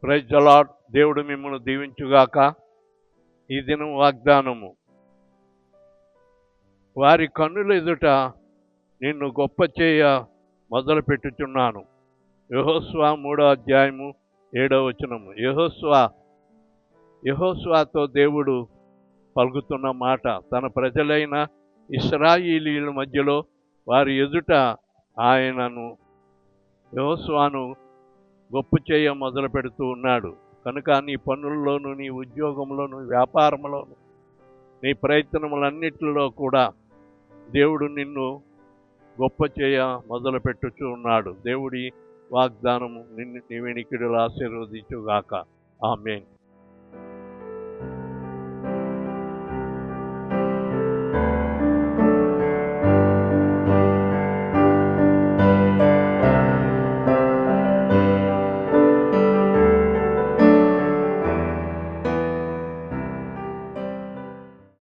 Praise the lord. దేవుడు మిమ్మల్ని దీవించుగాక. ఈ దినం వాగ్దానము, వారి కన్నుల ఎదుట నిన్ను గొప్ప చేయ మొదలు పెట్టుచున్నాను. యెహోషువ 3:7. యెహోషువతో దేవుడు పలుకుతున్న మాట, తన ప్రజలైన ఇశ్రాయేలీయుల మధ్యలో వారి ఎదుట యెహోషువను గొప్ప చేయ మొదలు పెడుతూ ఉన్నాడు. కనుక నీ పనుల్లోనూ, నీ ఉద్యోగంలోనూ, వ్యాపారంలోనూ, నీ ప్రయత్నములన్నిటిలో కూడా దేవుడు నిన్ను గొప్ప చేయ మొదలు పెట్టుచూ ఉన్నాడు. దేవుడి వాగ్దానము నిన్ను నీ వెనికిడిలో ఆశీర్వదించుగాక. ఆమేన్.